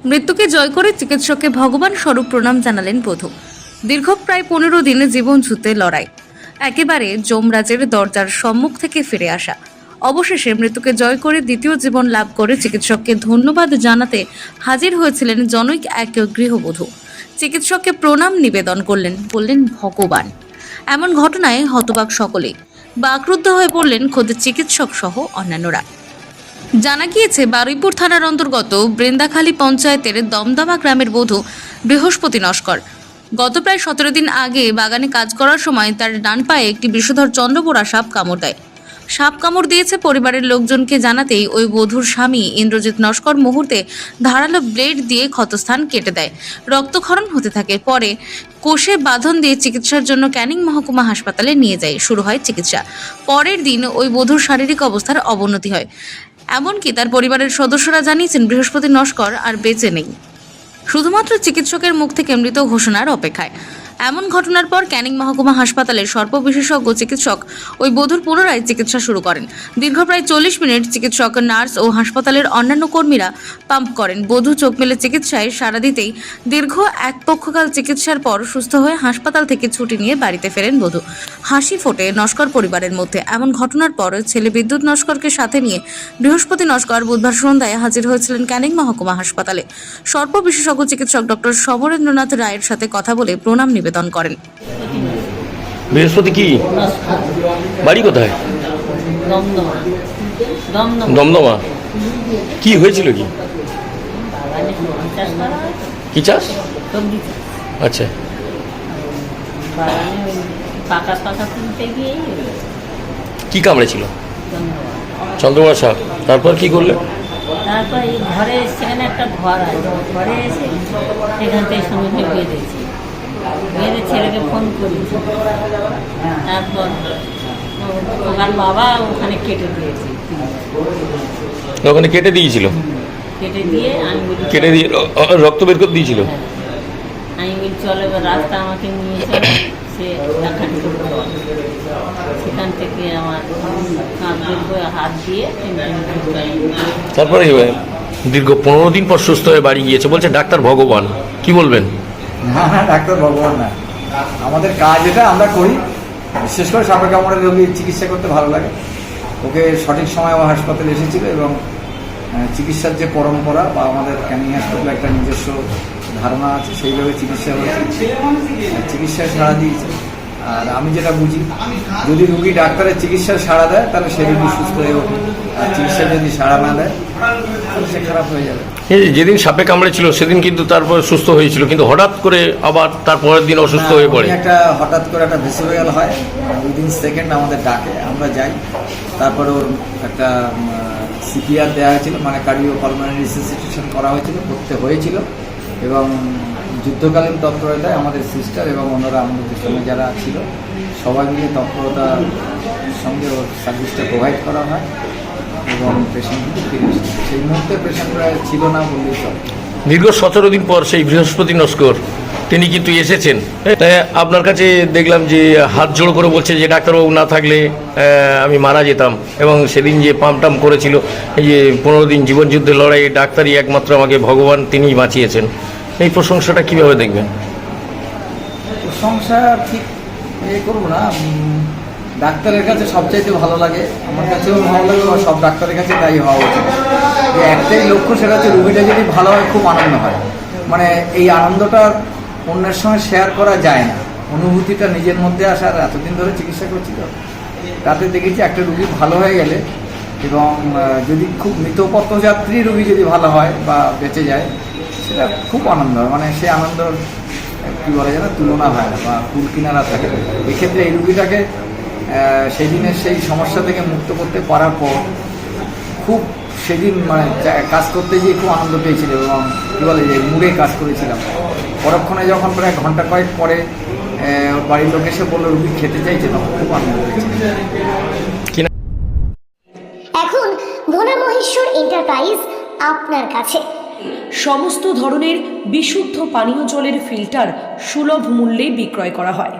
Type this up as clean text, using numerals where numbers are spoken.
মৃত্যুকে জয় করে চিকিৎসককে ভগবান স্বরূপ প্রণাম জানালেন বধূ। দীর্ঘ প্রায় 15 দিনে জীবন যুদ্ধে লড়াই, একেবারে যমরাজের দরজার সম্মুখ থেকে ফিরে আসা, অবশেষে মৃত্যুকে জয় করে দ্বিতীয় জীবন লাভ করে চিকিৎসককে ধন্যবাদ জানাতে হাজির হয়েছিলেন জনৈক এক গৃহবধূ। চিকিৎসককে প্রণাম নিবেদন করলেন, বললেন ভগবান। এমন ঘটনায় হতবাক সকলেই, বাকরুদ্ধ হয়ে পড়লেন খোদ চিকিৎসক সহ অন্যান্যরা। জানা গিয়েছে, বারুইপুর থানার অন্তর্গত বৃন্দাখালী পঞ্চায়েতের দমদমা গ্রামের বধূ বৃহস্পতি নস্কর গত প্রায় 17 দিন আগে বাগানে কাজ করার সময় তার ডান পায়ে একটি বিষধর চন্দ্রবোরা সাপ কামড় দেয়। সাপ কামড় দিয়েছে পরিবারের লোকজনকে জানাতেই ওই বধূর স্বামী ইন্দ্রজিৎ নস্কর মুহূর্তে ধারালো ব্লেড দিয়ে ক্ষতস্থান কেটে দেয়। রক্তক্ষরণ হতে থাকে। পরে কোষে বাঁধন দিয়ে চিকিৎসার জন্য ক্যানিং মহকুমা হাসপাতালে নিয়ে যায়। শুরু হয় চিকিৎসা। পরের দিন ওই বধূর শারীরিক অবস্থার অবনতি হয়। এমনকি তার পরিবারের সদস্যরা জানিয়েছেন বৃহস্পতি নস্কর আর বেঁচে নেই, শুধুমাত্র চিকিৎসকের মুখ থেকে মৃত ঘোষণার অপেক্ষায়। এমন ঘটনার পর ক্যানিং মহকুমা হাসপাতালের সর্প বিশেষজ্ঞ চিকিৎসক ওই বধূর পুনরায় চিকিৎসা শুরু করেন। দীর্ঘ প্রায় 40 মিনিট চিকিৎসক, নার্স ও হাসপাতালের অন্যান্য কর্মীরা পাম্প করেন। বধূ চোখ মেলে চিকিৎসায় সাড়া দিতেই দীর্ঘ এক পক্ষকাল চিকিৎসার পর সুস্থ হয়ে হাসপাতাল থেকে ছুটি নিয়ে বাড়িতে ফেরেন বধূ। হাসি ফোটে নস্কর পরিবারের মধ্যে। এমন ঘটনার পর ছেলে বিদ্যুৎ নস্করকে সাথে নিয়ে বৃহস্পতি নস্কর বুধবার সন্ধ্যায় হাজির হয়েছিলেন ক্যানিং মহকুমা হাসপাতালে। সর্প বিশেষজ্ঞ চিকিৎসক ডক্টর সমরেন্দ্রনাথ রায়ের সাথে কথা বলে প্রণাম নিবেদন করেন। বৃহস্পতি কি বাড়ি কোথায়? দমদমা। কি হয়েছিল? কি চাষ? আচ্ছা, কি কামড়েছিল? চন্দ্রবোরা সাপ। তারপর কি করলে? তারপর ঘরে সেখানে একটা ঘর আছে, ঘরে এসে সেখান থেকে সঙ্গে বেঁধেছি, বেঁধে ছেলেকে ফোন করেছি। তারপর ওখান বাবা ওখানে কেটে দিয়েছে। ওখানে কেটে দিয়েছিল? কেটে দিয়ে আমি বলি, কেটে দিয়ে রক্ত বের করে দিয়েছিল? আমি বলি চলো এবার রাস্তা আমাকে নিয়ে চলো। সে দেখানি সেখান থেকে আমার হাত দিয়ে তারপরে দীর্ঘ 15 দিন পর সুস্থ হয়ে বাড়ি গিয়েছে, বলছে ডাক্তার ভগবান। কি বলবেন? না না, ডাক্তার ভগবান না, আমাদের কাজ এটা আমরা করি। বিশেষ করে সাপে কামড়ের রোগীর চিকিৎসা করতে ভালো লাগে। ওকে সঠিক সময় ও হাসপাতালে এসেছিল এবং চিকিৎসার যে পরম্পরা বা আমাদের ক্যানিং হাসপাতালে একটা নিজস্ব ধারণা আছে, সেইভাবে চিকিৎসা হয়েছে, চিকিৎসায় সাড়া দিয়েছে। আর আমি যেটা বুঝি, যদি রুগী ডাক্তারের চিকিৎসায় সাড়া দেয় তাহলে সে রুগী সুস্থ হয়ে ওঠে, আর চিকিৎসা যদি সাড়া না দেয় তাহলে সে খারাপ হয়ে যাবে। যেদিন সাপে কামড়েছিল সেদিন কিন্তু তারপর সুস্থ হয়েছিল, কিন্তু হঠাৎ করে আবার তারপরের দিন অসুস্থ হয়ে পড়ে। একটা হঠাৎ করে একটা ভেসিভেগাল হয়, উইদিন সেকেন্ড আমাদের ডাকে, আমরা যাই। তারপরে ওর একটা সিপিআর দেওয়া হয়েছিল, মানে কার্ডিও পালমোনারি রিসাসিটেশন করা হয়েছিল, করতে হয়েছিল। এবং যুদ্ধকালীন তৎপরতায় আমাদের সিস্টার এবং অন্যরা আমাদের সঙ্গে যারা ছিল সবাই মিলে তৎপরতার সঙ্গে ওর সার্ভিসটা প্রোভাইড করা হয় এবং পেশেন্টকে ফিরে এসেছে। সেই মুহূর্তে পেশেন্টরা ছিল না বললেই চলে। দীর্ঘ 17 দিন পর সেই বৃহস্পতি নস্কর তিনি কিন্তু এসেছেন। তাই আপনার কাছে দেখলাম যে হাত জোড় করে বলছে যে ডাক্তারবাবু না থাকলে আমি মারা যেতাম, এবং সেদিন যে পাম্পটাম করেছিল, এই যে 15 দিন জীবনযুদ্ধের লড়াই, ডাক্তারই একমাত্র আমাকে ভগবান, তিনিই বাঁচিয়েছেন। এই প্রশংসাটা কীভাবে দেখবেন? প্রশংসা ঠিক করবো না, ডাক্তারের কাছে সবচাইতে ভালো লাগে, আমার কাছেও ভালো লাগে, বা সব ডাক্তারের কাছে তাই হওয়া উচিত। যে একটাই লক্ষ্য, সেটা হচ্ছে রুগীটা যদি ভালো হয়, খুব আনন্দ হয়। মানে এই আনন্দটা অন্যের সঙ্গে শেয়ার করা যায় না, অনুভূতিটা নিজের মধ্যে আসার। এতদিন ধরে চিকিৎসা করছি তো, তাতে দেখেছি একটা রুগী ভালো হয়ে গেলে, এবং যদি খুব মৃতপথযাত্রী রুগী যদি ভালো হয় বা বেঁচে যায়, সেটা খুব আনন্দ হয়। মানে সে আনন্দ কী বলা যায় না, তুলনা হয় না বা কুল কিনারা থাকে। এক্ষেত্রে এই রুগীটাকে সেই দিনের সেই সমস্যা থেকে মুক্ত করতে পারার পর খুব সেদিন মানে কাজ করতে গিয়ে খুব আনন্দ পেয়েছিল, এবং কী বলে যে মুড়ে কাজ করেছিলাম। পরক্ষণে যখন প্রায় ঘন্টা কয়েক পরে ওর বাড়ির লোক এসে বললো রুগী খেতে চাইছে, তখন খুব আনন্দ পেয়েছিল। এখন ভোলা মহেশ্বর এন্টারপ্রাইজ আপনার কাছে সমস্ত ধরনের বিশুদ্ধ পানীয় জলের ফিল্টার সুলভ মূল্যে বিক্রয় করা হয়।